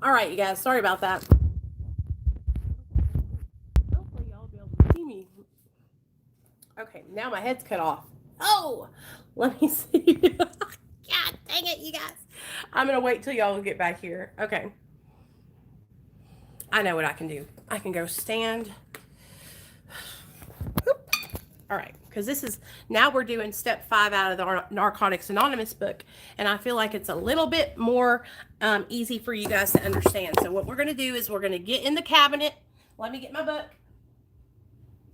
All right, you guys. Sorry about that. Hopefully, y'all will be able to see me. Okay, now my head's cut off. Oh, let me see. God dang it, you guys. I'm going to wait till y'all get back here. Okay. I know what I can do. I can go stand. All right, because this is, now we're doing step 5 out of the Narcotics Anonymous book, and I feel like it's a little bit more easy for you guys to understand. So what we're going to do is we're going to get in the cabinet. Let me get my book.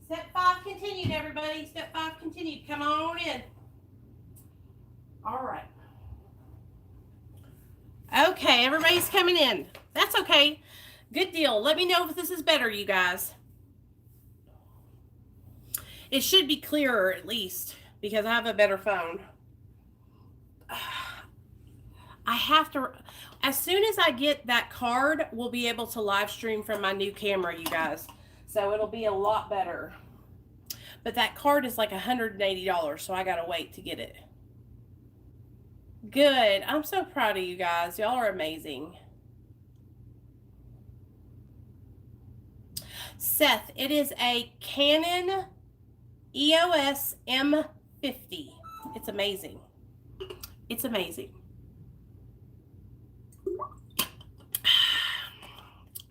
Step 5 continued, everybody. Step 5 continued. Come on in. All right. Okay, everybody's coming in. That's okay. Good deal. Let me know if this is better, you guys. It should be clearer at least because I have a better phone. I have to, as soon as I get that card, we'll be able to live stream from my new camera, you guys. So it'll be a lot better. But that card is like $180, so I gotta wait to get it. Good. I'm so proud of you guys. Y'all are amazing. Seth, it is a Canon EOS M50. It's amazing. It's amazing.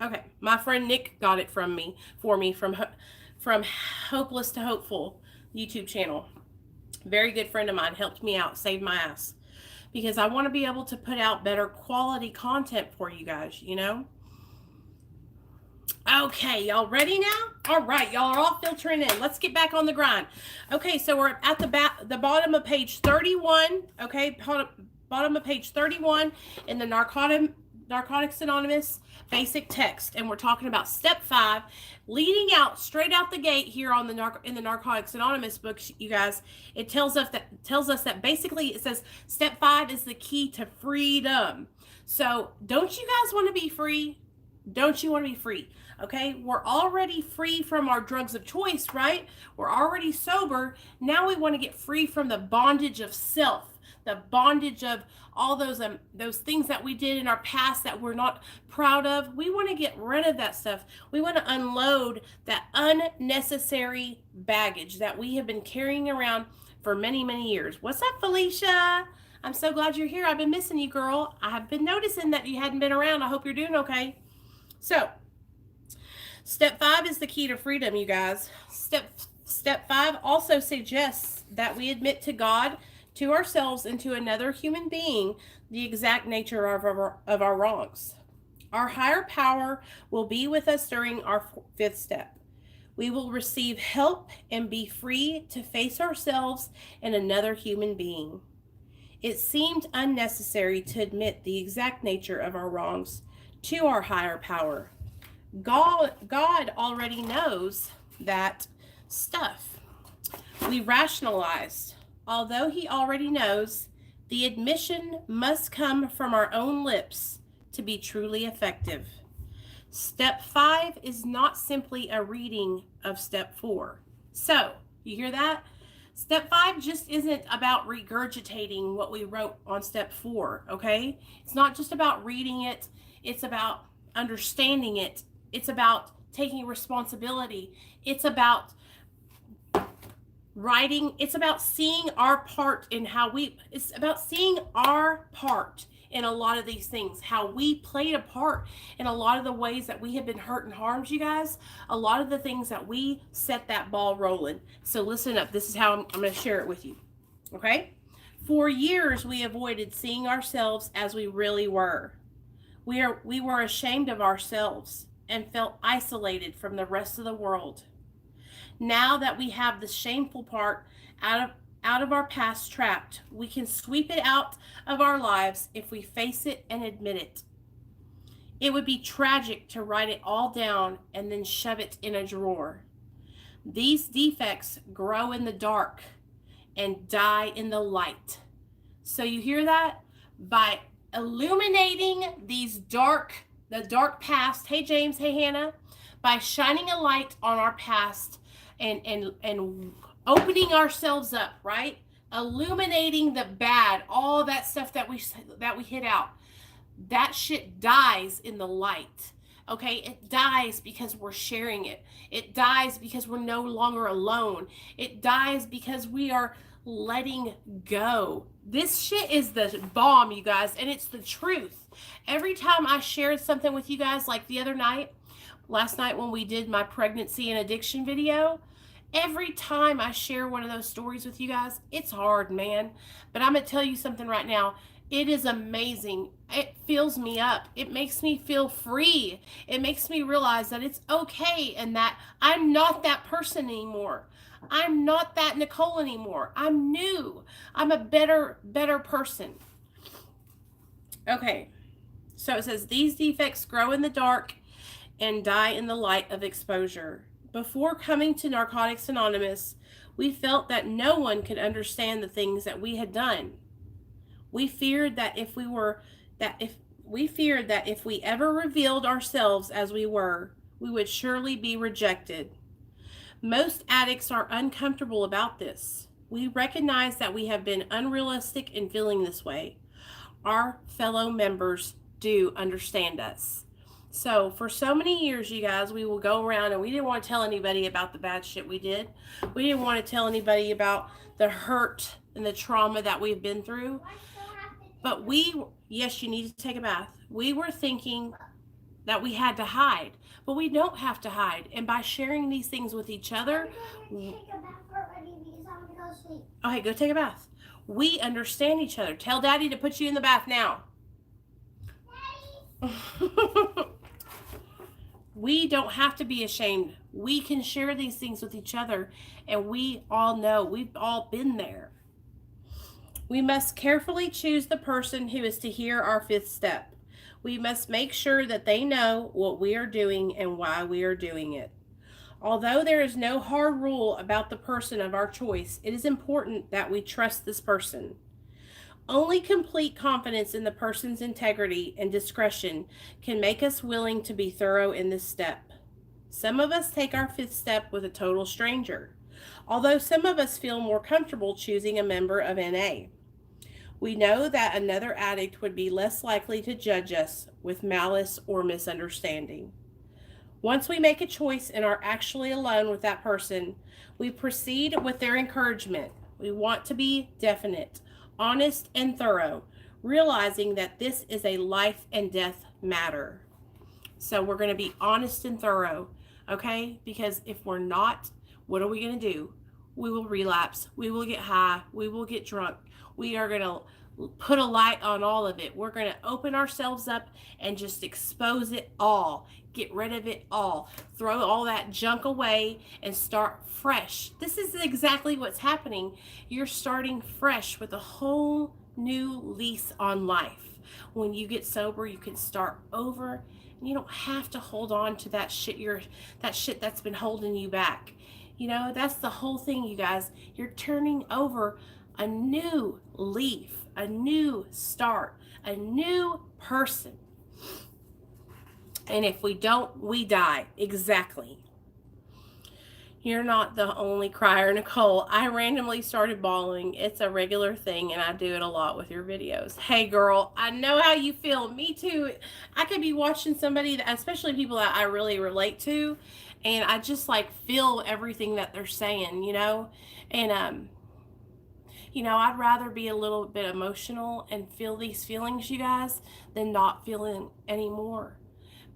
Okay, my friend Nick got it from me from Hopeless to Hopeful YouTube channel. Very good friend of mine, helped me out, saved my ass, because I want to be able to put out better quality content for you guys, you know. Okay, y'all ready now? All right, y'all are all filtering in. Let's get back on the grind. Okay, so we're at the bottom of page 31. Okay, bottom of page 31 in the Narcotics Anonymous basic text, and we're talking about step 5, leading out straight out the gate here on in the Narcotics Anonymous book, you guys. It tells us that basically it says step 5 is the key to freedom. So don't you guys want to be free? Don't you want to be free? Okay, we're already free from our drugs of choice, right? We're already sober. Now we want to get free from the bondage of self, the bondage of all those things that we did in our past that we're not proud of. We want to get rid of that stuff. We want to unload that unnecessary baggage that we have been carrying around for many, many years. What's up, Felicia? I'm so glad you're here. I've been missing you, girl. I have been noticing that you hadn't been around. I hope you're doing okay. So, step 5 is the key to freedom, you guys. Step 5 also suggests that we admit to God, to ourselves, and to another human being the exact nature of our wrongs. Our higher power will be with us during our 5th step. We will receive help and be free to face ourselves and another human being. It seemed unnecessary to admit the exact nature of our wrongs to our higher power. God already knows that stuff. We rationalized. Although he already knows, the admission must come from our own lips to be truly effective. Step 5 is not simply a reading of step 4. So, you hear that? Step 5 just isn't about regurgitating what we wrote on step 4, okay? It's not just about reading it. It's about understanding it. It's about taking responsibility. It's about writing. It's about seeing our part in it's about seeing our part in a lot of these things, how we played a part in a lot of the ways that we have been hurt and harmed, you guys. A lot of the things that we set that ball rolling. So listen up. This is how I'm going to share it with you. Okay? For years, we avoided seeing ourselves as we really were. We were ashamed of ourselves and felt isolated from the rest of the world. Now that we have the shameful part out of our past trapped, we can sweep it out of our lives if we face it and admit it. It would be tragic to write it all down and then shove it in a drawer. These defects grow in the dark and die in the light. So you hear that? By illuminating the dark past. Hey James, hey Hannah. By shining a light on our past and opening ourselves up, right? Illuminating the bad, all that stuff that we hid out. that shit dies in the light. Okay, it dies because we're sharing it. It dies because we're no longer alone. It dies because we are letting go. This shit is the bomb, you guys, and it's the truth. Every time I shared something with you guys, like the other night, last night when we did my pregnancy and addiction video, every time I share one of those stories with you guys, it's hard, man. But I'm going to tell you something right now. It is amazing. It fills me up. It makes me feel free. It makes me realize that it's okay and that I'm not that person anymore. I'm not that Nicole anymore. I'm new. I'm a better person. Okay. So it says, these defects grow in the dark and die in the light of exposure. Before coming to Narcotics Anonymous, we felt that no one could understand the things that we had done. We feared that if we ever revealed ourselves as we were, we would surely be rejected. Most addicts are uncomfortable about this. We recognize that we have been unrealistic in feeling this way. Our fellow members do understand us. So for so many years, you guys, we will go around and we didn't want to tell anybody about the bad shit we did. We didn't want to tell anybody about the hurt and the trauma that we've been through. But yes, you need to take a bath. We were thinking that we had to hide, but we don't have to hide. And by sharing these things with each other, okay, go take a bath. We understand each other. Tell Daddy to put you in the bath now. We don't have to be ashamed. We can share these things with each other, and we all know, we've all been there. We must carefully choose the person who is to hear our fifth step. We must make sure that they know what we are doing and why we are doing it. Although there is no hard rule about the person of our choice, it is important that we trust this person. Only complete confidence in the person's integrity and discretion can make us willing to be thorough in this step. Some of us take our fifth step with a total stranger, although some of us feel more comfortable choosing a member of NA. We know that another addict would be less likely to judge us with malice or misunderstanding. Once we make a choice and are actually alone with that person, we proceed with their encouragement. We want to be definite, honest, and thorough, realizing that this is a life and death matter. So we're going to be honest and thorough, okay? Because if we're not, what are we going to do? We will relapse. We will get high. We will get drunk. We are going to put a light on all of it. We're going to open ourselves up and just expose it all. Get rid of it all. Throw all that junk away and start fresh. This is exactly what's happening. You're starting fresh with a whole new lease on life. When you get sober, you can start over, and you don't have to hold on to that shit that's been holding you back. You know, that's the whole thing, you guys. You're turning over a new leaf, a new start, a new person. And if we don't, we die. Exactly. You're not the only crier, Nicole. I randomly started bawling. It's a regular thing, and I do it a lot with your videos. Hey, girl, I know how you feel. Me too. I could be watching somebody, especially people that I really relate to, and I just like feel everything that they're saying, you know? And, you know, I'd rather be a little bit emotional and feel these feelings, you guys, than not feeling anymore.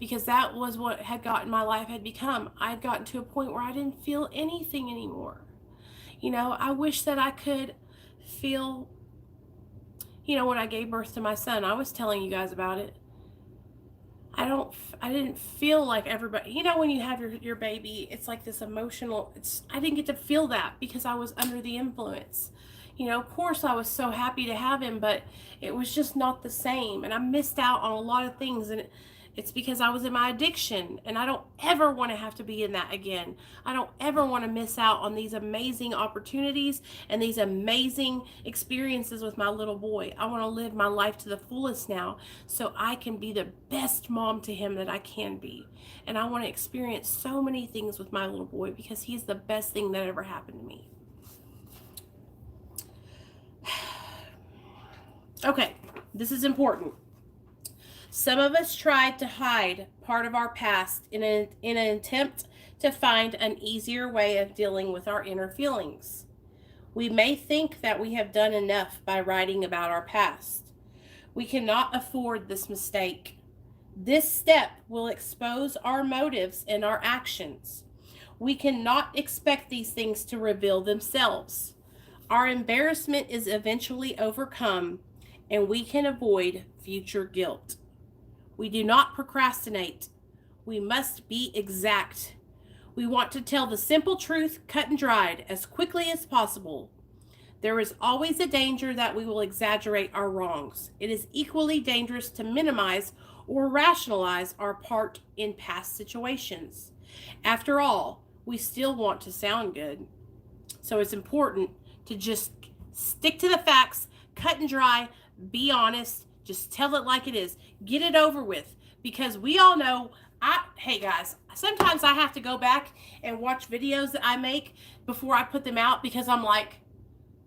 Because that was what had gotten my life had become. I had gotten to a point where I didn't feel anything anymore. You know, I wish that I could feel, you know, when I gave birth to my son, I was telling you guys about it. I didn't feel like everybody, you know, when you have your baby, it's like this emotional, I didn't get to feel that because I was under the influence. You know, of course I was so happy to have him, but it was just not the same. And I missed out on a lot of things, and it's because I was in my addiction, and I don't ever want to have to be in that again. I don't ever want to miss out on these amazing opportunities and these amazing experiences with my little boy. I want to live my life to the fullest now so I can be the best mom to him that I can be. And I want to experience so many things with my little boy because he's the best thing that ever happened to me. Okay, this is important. Some of us tried to hide part of our past in an attempt to find an easier way of dealing with our inner feelings. We may think that we have done enough by writing about our past. We cannot afford this mistake. This step will expose our motives and our actions. We cannot expect these things to reveal themselves. Our embarrassment is eventually overcome, and we can avoid future guilt. We do not procrastinate. We must be exact. We want to tell the simple truth, cut and dried, as quickly as possible. There is always a danger that we will exaggerate our wrongs. It is equally dangerous to minimize or rationalize our part in past situations. After all, we still want to sound good. So it's important to just stick to the facts, cut and dry, be honest, just tell it like it is. Get it over with, because we all know, hey guys, sometimes I have to go back and watch videos that I make before I put them out, because I'm like,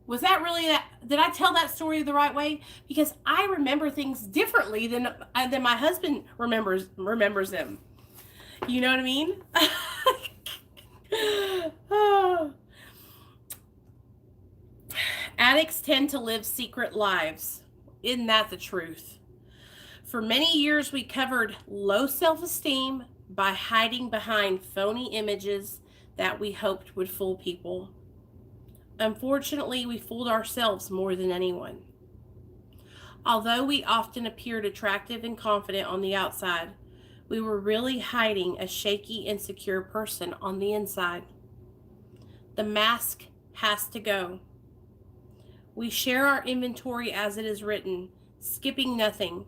was that really that? Did I tell that story the right way? Because I remember things differently than my husband remembers them. You know what I mean? Oh. Addicts tend to live secret lives. Isn't that the truth? For many years, we covered low self-esteem by hiding behind phony images that we hoped would fool people. Unfortunately, we fooled ourselves more than anyone. Although we often appeared attractive and confident on the outside, we were really hiding a shaky, insecure person on the inside. The mask has to go. We share our inventory as it is written, skipping nothing.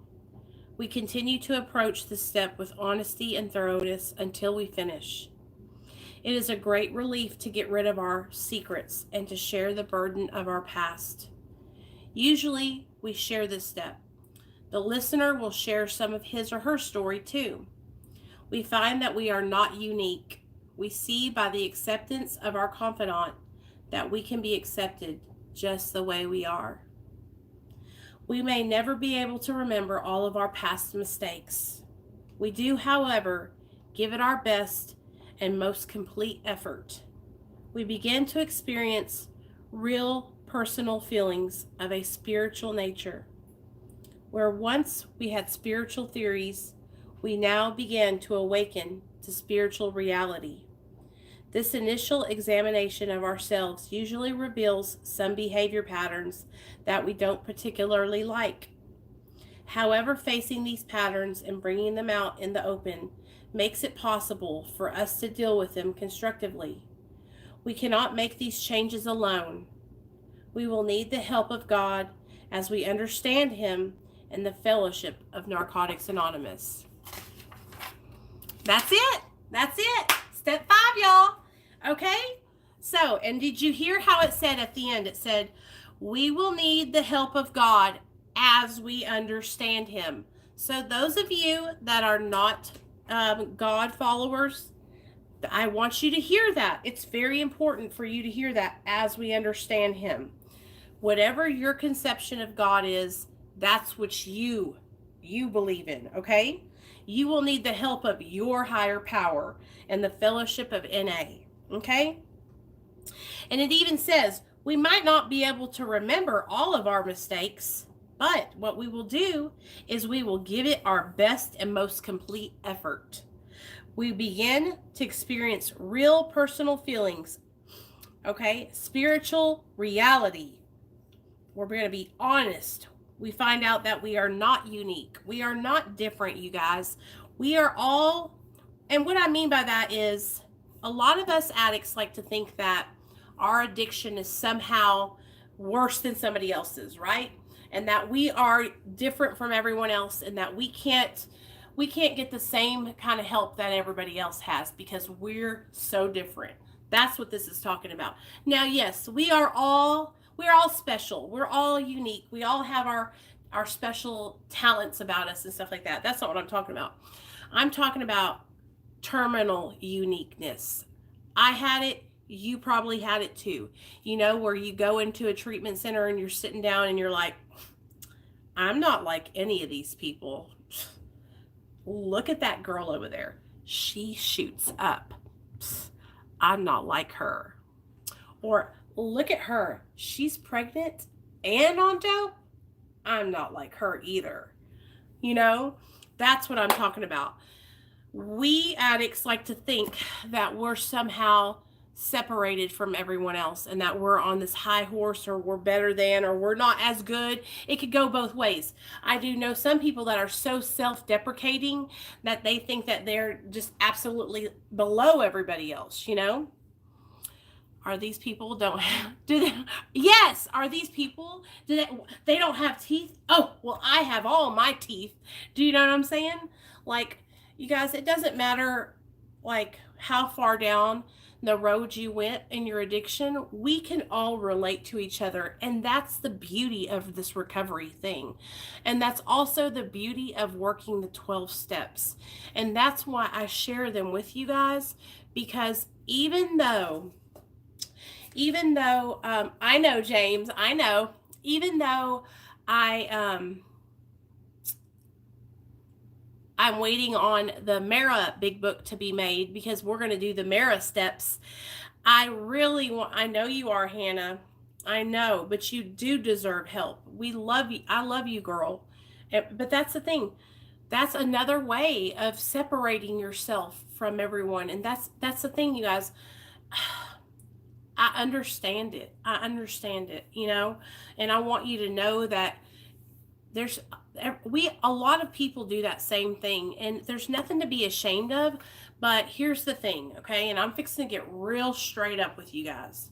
We continue to approach this step with honesty and thoroughness until we finish. It is a great relief to get rid of our secrets and to share the burden of our past. Usually, we share this step. The listener will share some of his or her story too. We find that we are not unique. We see by the acceptance of our confidant that we can be accepted just the way we are. We may never be able to remember all of our past mistakes. We do, however, give it our best and most complete effort. We begin to experience real personal feelings of a spiritual nature. Where once we had spiritual theories, we now begin to awaken to spiritual reality. This initial examination of ourselves usually reveals some behavior patterns that we don't particularly like. However, facing these patterns and bringing them out in the open makes it possible for us to deal with them constructively. We cannot make these changes alone. We will need the help of God as we understand Him and the fellowship of Narcotics Anonymous. That's it. That's it. Step 5, y'all. Okay? So, and did you hear how it said at the end? It said, we will need the help of God as we understand Him. So those of you that are not God followers, I want you to hear that. It's very important for you to hear that as we understand Him. Whatever your conception of God is, that's what you believe in, okay? You will need the help of your higher power and the fellowship of NA, okay? And it even says, we might not be able to remember all of our mistakes, but what we will do is we will give it our best and most complete effort. We begin to experience real personal feelings, okay? Spiritual reality. We're going to be honest. We find out that we are not unique. We are not different, you guys. We are all, and what I mean by that is a lot of us addicts like to think that our addiction is somehow worse than somebody else's, right? And that we are different from everyone else, and that we can't get the same kind of help that everybody else has because we're so different. That's what this is talking about. Now, yes, we're all special. We're all unique. We all have our special talents about us and stuff like that. That's not what I'm talking about. I'm talking about terminal uniqueness. I had it. You probably had it too. You know, where you go into a treatment center and you're sitting down and you're like, I'm not like any of these people. look at that girl over there. She shoots up. Psst, I'm not like her. Or look at her. She's pregnant and on dope. I'm not like her either. You know, that's what I'm talking about. We addicts like to think that we're somehow separated from everyone else and that we're on this high horse or we're better than or we're not as good. It could go both ways. I do know some people that are so self-deprecating that they think that they're just absolutely below everybody else, you know? Are these people don't have, do they? Yes. Are these people, do they don't have teeth? Oh, well, I have all my teeth. Do you know what I'm saying? Like, you guys, it doesn't matter like how far down the road you went in your addiction. We can all relate to each other. And that's the beauty of this recovery thing. And that's also the beauty of working the 12 steps. And that's why I share them with you guys, because even though I know, James, I know, even though I'm waiting on the Mara big book to be made because we're going to do the Mara steps. I know you are, Hannah. I know, but you do deserve help. We love you. I love you, girl. But that's the thing. That's another way of separating yourself from everyone. And that's the thing, you guys. I understand it. You know, and I want you to know that a lot of people do that same thing, and there's nothing to be ashamed of. But here's the thing, okay? And I'm fixing to get real straight up with you guys.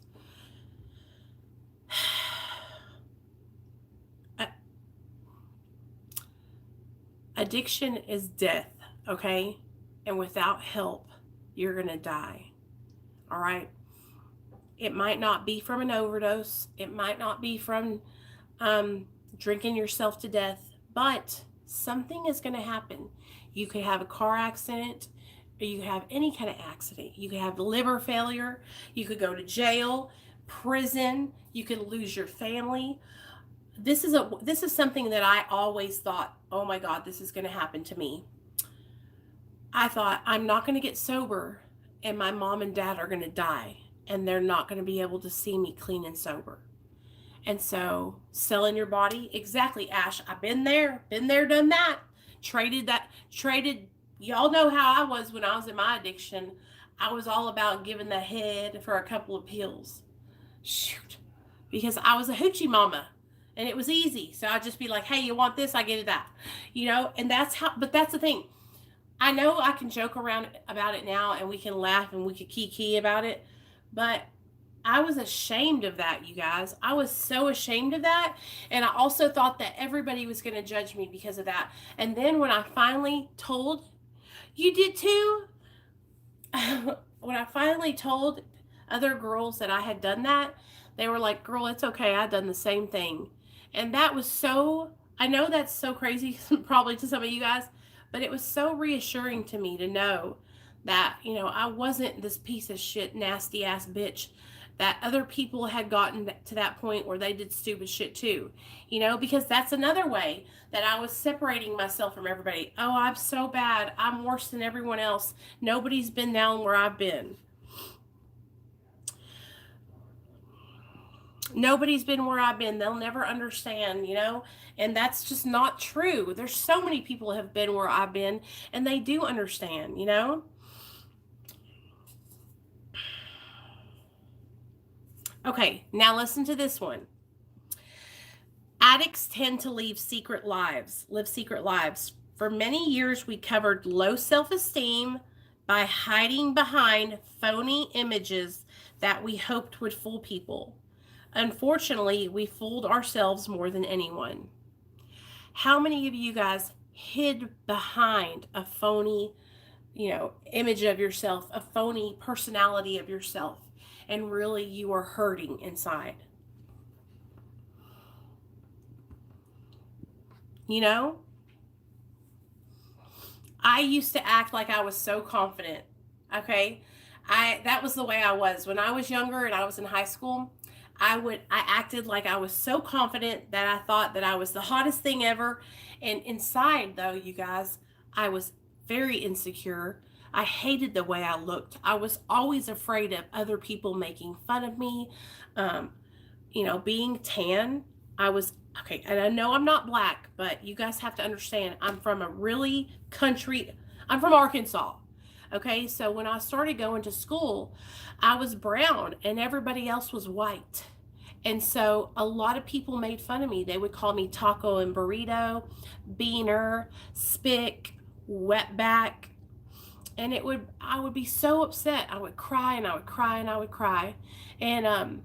Addiction is death, okay? And without help, you're going to die. All right? It might not be from an overdose. It might not be from drinking yourself to death, but something is going to happen. You could have a car accident, or you could have any kind of accident. You could have liver failure. You could go to jail, prison. You could lose your family. This is something that I always thought, oh my God, this is going to happen to me. I thought, I'm not going to get sober, and my mom and dad are going to die, and they're not going to be able to see me clean and sober. And so, selling your body, exactly, Ash. I've been there, done that. Traded. Y'all know how I was when I was in my addiction. I was all about giving the head for a couple of pills. Shoot. Because I was a hoochie mama. And it was easy. So I'd just be like, hey, you want this? I get it that. You know, and but that's the thing. I know I can joke around about it now and we can laugh and we can kiki about it. But I was ashamed of that, you guys. I was so ashamed of that. And I also thought that everybody was going to judge me because of that. And then when I finally told, you did too? When I finally told other girls that I had done that, they were like, girl, it's okay. I've done the same thing. And that was I know that's so crazy probably to some of you guys, but it was so reassuring to me to know that, you know, I wasn't this piece of shit, nasty ass bitch, that other people had gotten to that point where they did stupid shit too, you know, because that's another way that I was separating myself from everybody. Oh, I'm so bad. I'm worse than everyone else. Nobody's been down where I've been. Nobody's been where I've been. They'll never understand, you know, and that's just not true. There's so many people who have been where I've been and they do understand, you know. Okay, now listen to this one. Addicts tend to live secret lives. For many years, we covered low self-esteem by hiding behind phony images that we hoped would fool people. Unfortunately, we fooled ourselves more than anyone. How many of you guys hid behind a phony, you know, image of yourself, a phony personality of yourself, and really you are hurting inside? You know? I used to act like I was so confident. Okay? That was the way I was. When I was younger and I was in high school, I acted like I was so confident that I thought that I was the hottest thing ever. And inside, though, you guys, I was very insecure. I hated the way I looked. I was always afraid of other people making fun of me. Um, being tan, I was okay. And I know I'm not black, but you guys have to understand, I'm from a really country, I'm from Arkansas. Okay, so when I started going to school, I was brown and everybody else was white. And so a lot of people made fun of me. They would call me taco and burrito, beaner, spick, wetback. And I would be so upset. I would cry and I would cry and I would cry. And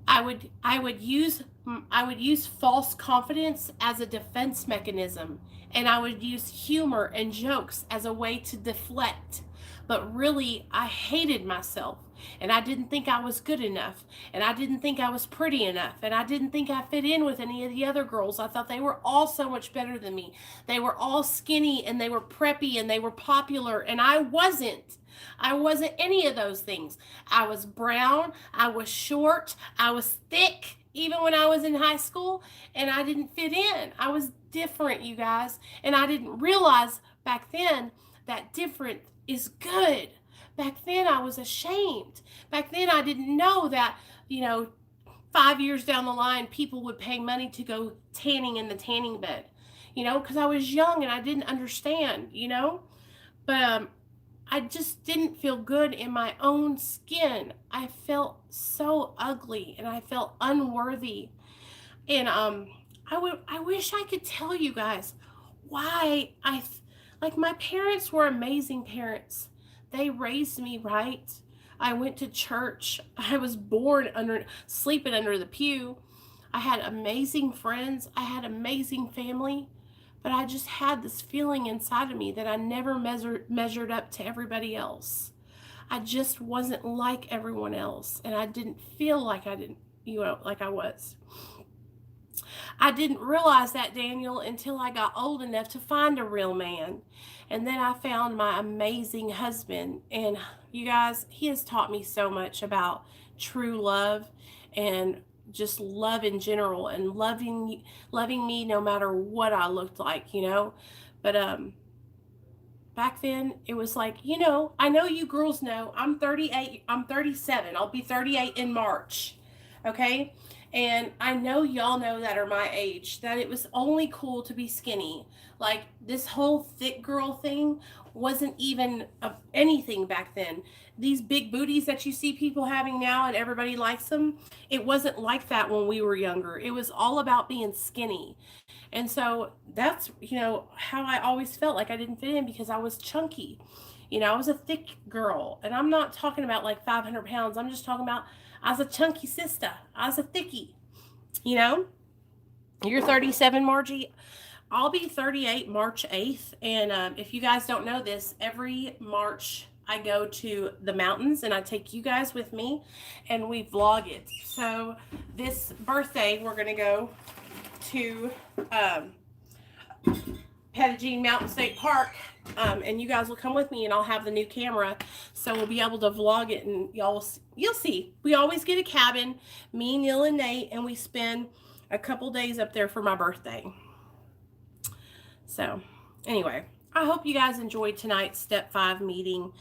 I would use false confidence as a defense mechanism, and I would use humor and jokes as a way to deflect. But really, I hated myself, and I didn't think I was good enough, and I didn't think I was pretty enough, and I didn't think I fit in with any of the other girls. I thought they were all so much better than me. They were all skinny, and they were preppy, and they were popular, and I wasn't. I wasn't any of those things. I was brown, I was short, I was thick, even when I was in high school, and I didn't fit in. I was different, you guys, and I didn't realize back then that different is good. Back then I was ashamed. Back then I didn't know that, 5 years down the line, people would pay money to go tanning in the tanning bed, because I was young and I didn't understand, but I just didn't feel good in my own skin. I felt so ugly and I felt unworthy. And I wish I could tell you guys why like my parents were amazing parents. They raised me right. I went to church. I was born sleeping under the pew. I had amazing friends. I had amazing family. But I just had this feeling inside of me that I never measured up to everybody else. I just wasn't like everyone else. And I didn't feel like like I was. I didn't realize that, Daniel, until I got old enough to find a real man. And then I found my amazing husband. And you guys, he has taught me so much about true love and just love in general, and loving me no matter what I looked like, but back then it was like, I know you girls know I'm 38, I'm 37, I'll be 38 in March, okay? And I know y'all know that are my age, that it was only cool to be skinny. Like, this whole thick girl thing wasn't even anything back then. These big booties that you see people having now and everybody likes them, it wasn't like that when we were younger. It was all about being skinny. And so that's, how I always felt like I didn't fit in, because I was chunky. I was a thick girl. And I'm not talking about like 500 pounds. I'm just talking about I was a chunky sister. I was a thickie. You're 37, Margie. I'll be 38 March 8th. And if you guys don't know this, every March I go to the mountains and I take you guys with me and we vlog it. So this birthday, we're going to go to Pettigene Mountain State Park. And you guys will come with me, and I'll have the new camera, so we'll be able to vlog it, and you'll see. We always get a cabin, me, Neil, and Nate, and we spend a couple days up there for my birthday. So anyway, I hope you guys enjoyed tonight's Step 5 meeting.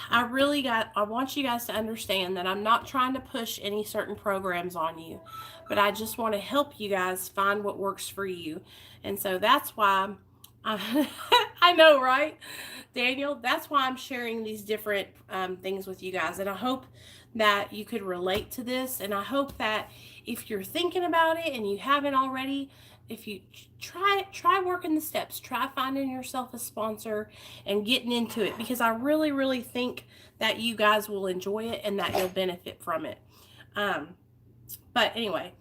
I want you guys to understand that I'm not trying to push any certain programs on you, but I just want to help you guys find what works for you. And so that's why I know, right, Daniel? That's why I'm sharing these different things with you guys. And I hope that you could relate to this. And I hope that if you're thinking about it and you haven't already, if you try working the steps, try finding yourself a sponsor and getting into it, because I really, really think that you guys will enjoy it and that you'll benefit from it. But anyway,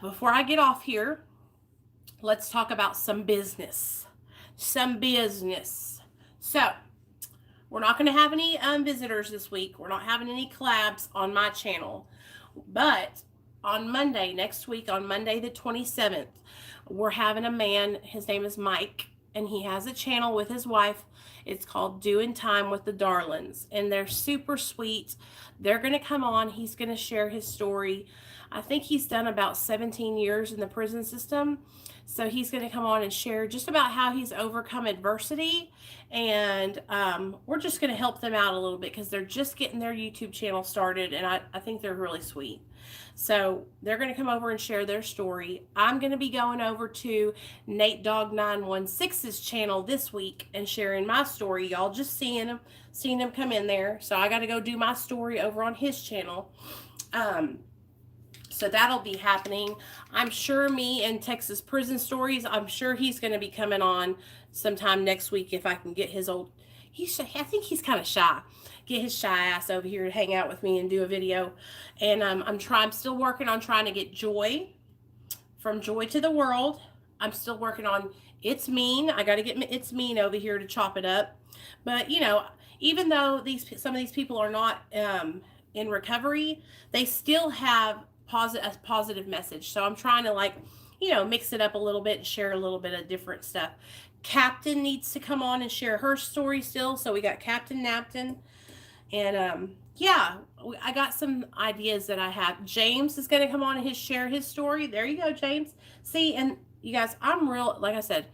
before I get off here, let's talk about some business. So, we're not going to have any visitors this week. We're not having any collabs on my channel. But on Monday, next week, on Monday the 27th, we're having a man. His name is Mike, and he has a channel with his wife It's called Doing Time with the Darlings, and they're super sweet. They're going to come on. He's going to share his story. I think he's done about 17 years in the prison system. So he's going to come on and share just about how he's overcome adversity. And we're just going to help them out a little bit because they're just getting their YouTube channel started. And I think they're really sweet. So they're going to come over and share their story. I'm going to be going over to Nate Dog 916's channel this week and sharing my story. Y'all just seeing him come in there. So I got to go do my story over on his channel. So that'll be happening. I'm sure me and Texas Prison Stories, I'm sure he's going to be coming on sometime next week if I can get his old, I think he's kind of shy. Get his shy ass over here to hang out with me and do a video. And I'm still working on trying to get Joy from Joy to the World. I'm still working on It's Mean. I got to get It's Mean over here to chop it up. But, you know, even though some of these people are not in recovery, they still have a positive message. So I'm trying to, like, you know, mix it up a little bit and share a little bit of different stuff. Captain needs to come on and share her story still. So we got Captain Napton. And yeah, I got some ideas that I have. James is going to come on and share his story. There you go, James. See, and you guys, I'm real, like I said,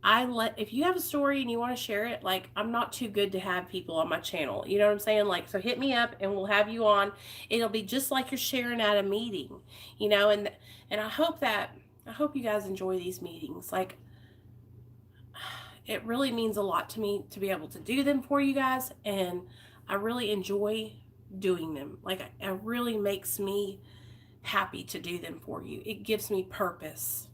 if you have a story and you want to share it, like, I'm not too good to have people on my channel. You know what I'm saying? Like, so hit me up and we'll have you on. It'll be just like you're sharing at a meeting, you know, and I hope you guys enjoy these meetings. Like, it really means a lot to me to be able to do them for you guys. And I really enjoy doing them. Like, it really makes me happy to do them for you. It gives me purpose.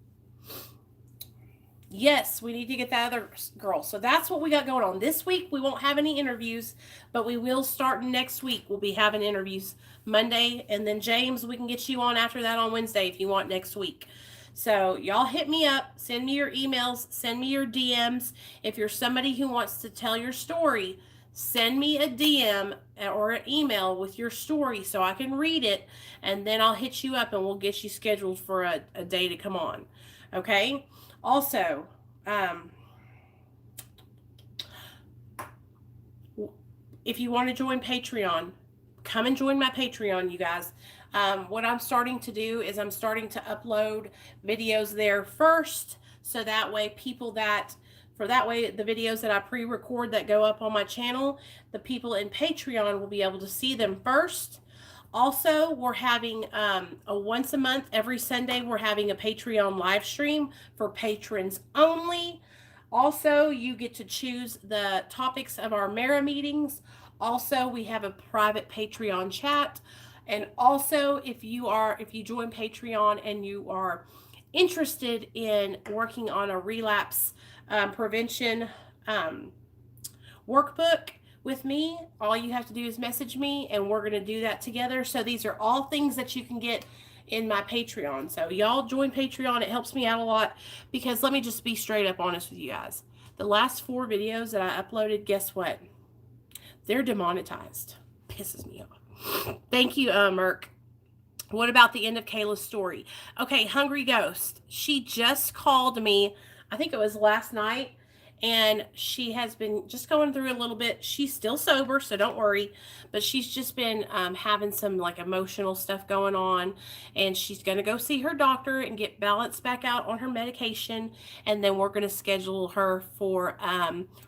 Yes, we need to get that other girl. So that's what we got going on. This week, we won't have any interviews, but we will start next week. We'll be having interviews Monday. And then, James, we can get you on after that on Wednesday if you want next week. So y'all hit me up. Send me your emails. Send me your DMs. If you're somebody who wants to tell your story, send me a DM or an email with your story so I can read it. And then I'll hit you up and we'll get you scheduled for a day to come on. Okay? Also, if you want to join Patreon, come and join my Patreon, you guys. What I'm starting to do is I'm starting to upload videos there first, so that way the videos that I pre-record that go up on my channel, the people in Patreon will be able to see them first. Also, we're having a once a month, every Sunday, we're having a Patreon live stream for patrons only. Also, you get to choose the topics of our Mara meetings. Also, we have a private Patreon chat. And also, if you join Patreon and you are interested in working on a relapse prevention workbook with me, all you have to do is message me and we're going to do that together. So these are all things that you can get in my Patreon. So y'all join Patreon. It helps me out a lot because let me just be straight up honest with you guys. The last 4 videos that I uploaded, guess what? They're demonetized. Pisses me off. Thank you, Merc. What about the end of Kayla's story? Okay, Hungry Ghost. She just called me, I think it was last night, and she has been just going through a little bit. She's still sober, so don't worry, but she's just been having some like emotional stuff going on, and she's going to go see her doctor and get balanced back out on her medication, and then we're going to schedule her for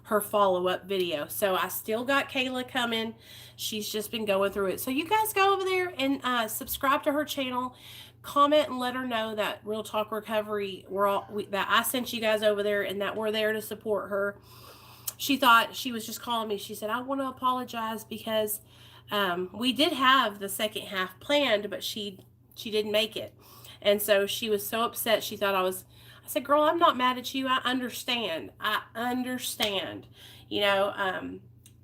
her follow-up video. So I still got Kayla coming. She's just been going through it. So you guys go over there and subscribe to her channel. Comment and let her know that Real Talk Recovery, that I sent you guys over there and that we're there to support her. She thought she was just calling me. She said, I want to apologize because we did have the second half planned, but she didn't make it. And so she was so upset. She thought I said, girl, I'm not mad at you. I understand. You know,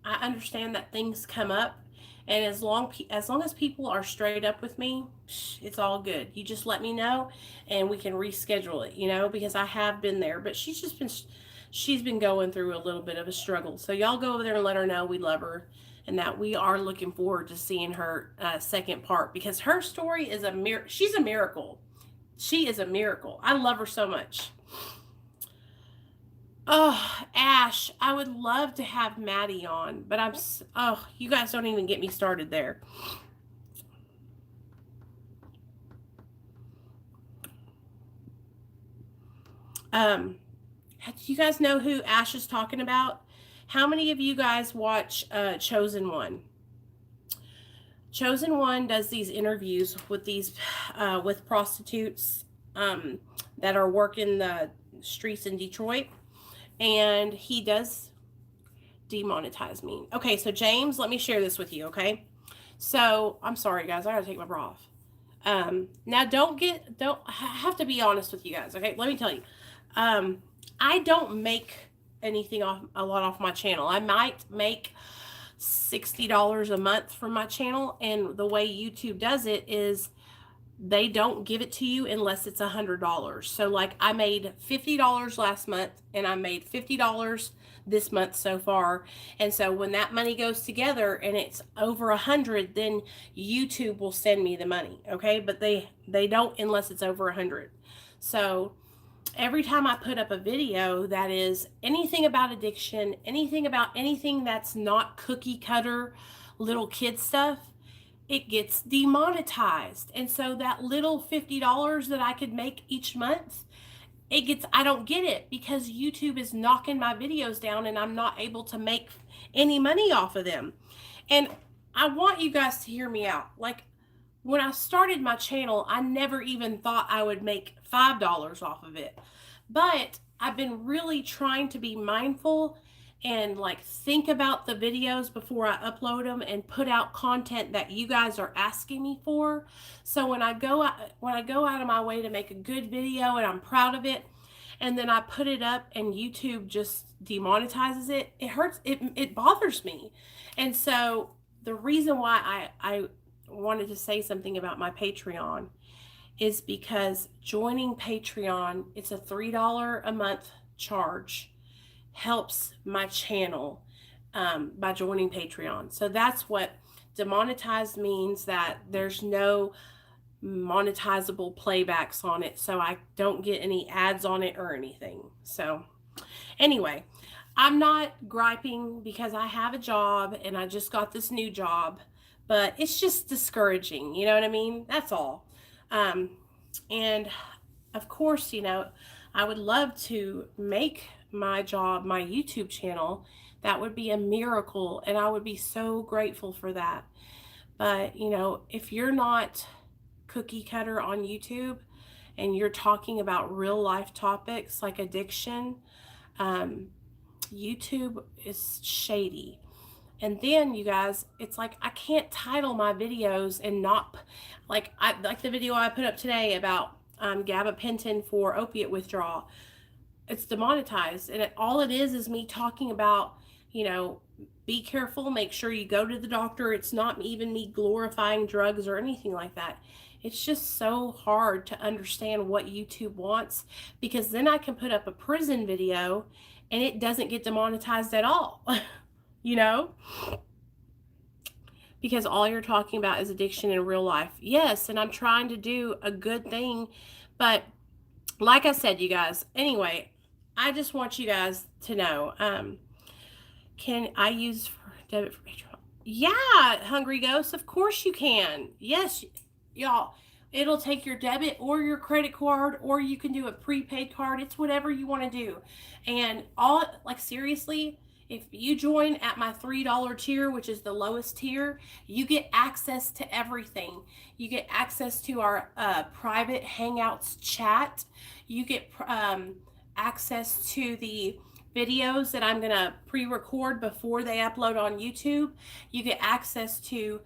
I understand that things come up. And as long as people are straight up with me, it's all good. You just let me know and we can reschedule it, you know, because I have been there. But she's been going through a little bit of a struggle. So y'all go over there and let her know we love her and that we are looking forward to seeing her second part, because her story is she's a miracle. She is a miracle. I love her so much. Oh, Ash, I would love to have Maddie on, but oh, you guys don't even get me started there. Do you guys know who Ash is talking about? How many of you guys watch Chosen One? Chosen One does these interviews with these with prostitutes that are working the streets in Detroit, and he does demonetize me. Okay, so James, let me share this with you. Okay, so I'm sorry, guys, I gotta take my bra off. Now I have to be honest with you guys. Okay, let me tell you, I don't make anything a lot off my channel. I might make $60 a month from my channel, and the way YouTube does it is they don't give it to you unless it's $100. So like I made $50 last month, and I made $50 this month so far. And so when that money goes together and it's over 100, then YouTube will send me the money. Okay, but they don't unless it's over 100. So every time I put up a video that is anything about addiction, anything about anything that's not cookie cutter little kid stuff, it gets demonetized. And so that little $50 that I could make each month, I don't get it because YouTube is knocking my videos down and I'm not able to make any money off of them. And I want you guys to hear me out. Like, when I started my channel, I never even thought I would make $5 off of it. But I've been really trying to be mindful and like think about the videos before I upload them and put out content that you guys are asking me for. So when I go out of my way to make a good video and I'm proud of it, and then I put it up and YouTube just demonetizes it, it hurts. It bothers me. And so the reason why I wanted to say something about my Patreon is because joining Patreon, it's a $3 a month charge, helps my channel by joining Patreon. So that's what demonetized means, that there's no monetizable playbacks on it, so I don't get any ads on it or anything. So anyway, I'm not griping because I have a job and I just got this new job, but it's just discouraging, you know what I mean? That's all. And of course, you know, I would love to make my job my YouTube channel. That would be a miracle, and I would be so grateful for that. But, you know, if you're not cookie cutter on YouTube and you're talking about real life topics like addiction, YouTube is shady. And then, you guys, it's like I can't title my videos and not like the video I put up today about gabapentin for opiate withdrawal. It's demonetized, and all it is me talking about, you know, be careful, make sure you go to the doctor. It's not even me glorifying drugs or anything like that. It's just so hard to understand what YouTube wants, because then I can put up a prison video and it doesn't get demonetized at all. You know, because all you're talking about is addiction in real life. Yes, and I'm trying to do a good thing, but like I said, you guys, anyway, I just want you guys to know, can I use debit for Patreon? Yeah, Hungry Ghost, of course you can. Yes, y'all, it'll take your debit or your credit card, or you can do a prepaid card. It's whatever you want to do. And seriously, if you join at my $3 tier, which is the lowest tier, you get access to everything. You get access to our private Hangouts chat. You get access to the videos that I'm going to pre-record before they upload on YouTube. You get access to,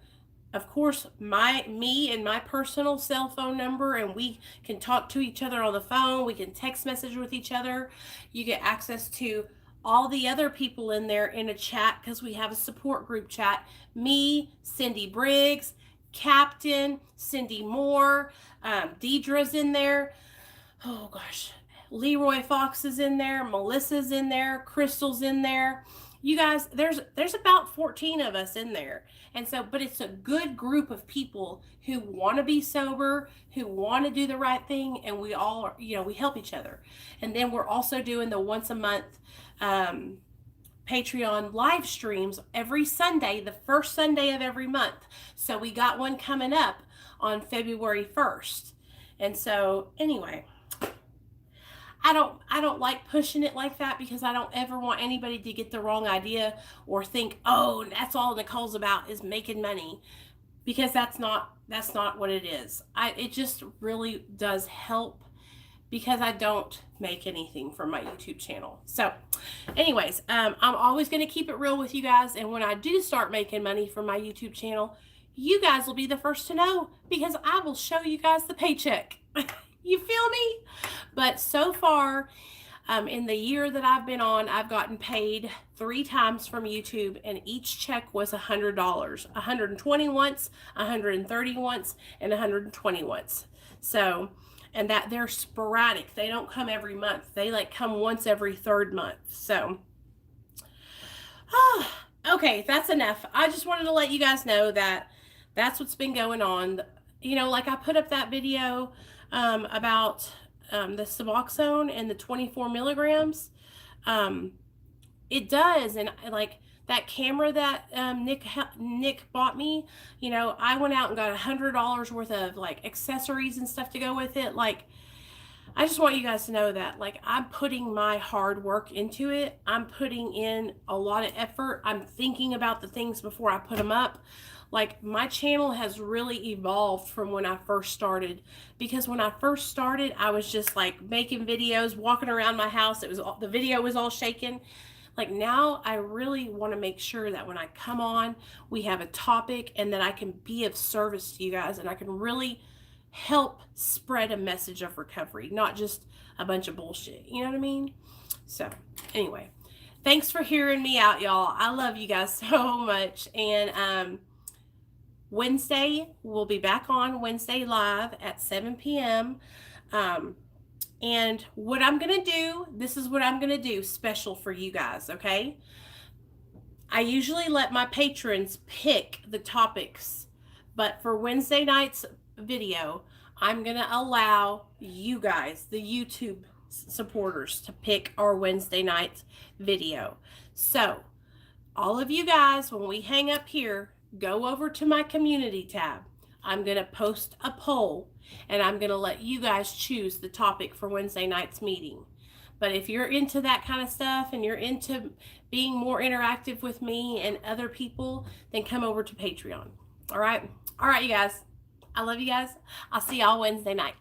of course, me and my personal cell phone number, and we can talk to each other on the phone. We can text message with each other. You get access to all the other people in there in a chat, because we have a support group chat. Me, Cindy Briggs, Captain, Cindy Moore, Deidra's in there. Oh gosh, Leroy Fox is in there, Melissa's in there, Crystal's in there. you guys, there's about 14 of us in there. And so, but it's a good group of people who want to be sober, who want to do the right thing, and we all, we help each other. And then we're also doing the once a month Patreon live streams every Sunday, the first Sunday of every month. So we got one coming up on February 1st. And so anyway, I don't like pushing it like that, because I don't ever want anybody to get the wrong idea or think, oh, that's all Nicole's about is making money, because that's not what it is. It just really does help, because I don't make anything from my YouTube channel. So anyways, I'm always going to keep it real with you guys. And when I do start making money from my YouTube channel, you guys will be the first to know, because I will show you guys the paycheck. You feel me? But so far, in the year that I've been on, I've gotten paid 3 times from YouTube, and each check was $100. 120 once, 130 once, and 120 once. So, and that they're sporadic. They don't come every month. They like come once every 3rd month. So, okay, that's enough. I just wanted to let you guys know that that's what's been going on. Like I put up that video about the Suboxone and the 24 milligrams. It does, and like that camera that Nick bought me, I went out and got $100 worth of like accessories and stuff to go with it. Like, I just want you guys to know that, like, I'm putting my hard work into it. I'm putting in a lot of effort. I'm thinking about the things before I put them up. Like, my channel has really evolved from when I first started, because when I first started, I was just like making videos, walking around my house. The video was all shaking. Like, now I really want to make sure that when I come on, we have a topic and that I can be of service to you guys, and I can really help spread a message of recovery, not just a bunch of bullshit. You know what I mean? So anyway, thanks for hearing me out, y'all. I love you guys so much. And Wednesday, we'll be back on Wednesday live at 7 p.m. And what I'm going to do, this is what I'm going to do special for you guys, okay? I usually let my patrons pick the topics, but for Wednesday night's video, I'm going to allow you guys, the YouTube supporters, to pick our Wednesday night video. So, all of you guys, when we hang up here, go over to my community tab. I'm going to post a poll, and I'm going to let you guys choose the topic for Wednesday night's meeting. But if you're into that kind of stuff and you're into being more interactive with me and other people, then come over to Patreon. All right? All right, you guys. I love you guys. I'll see y'all Wednesday night.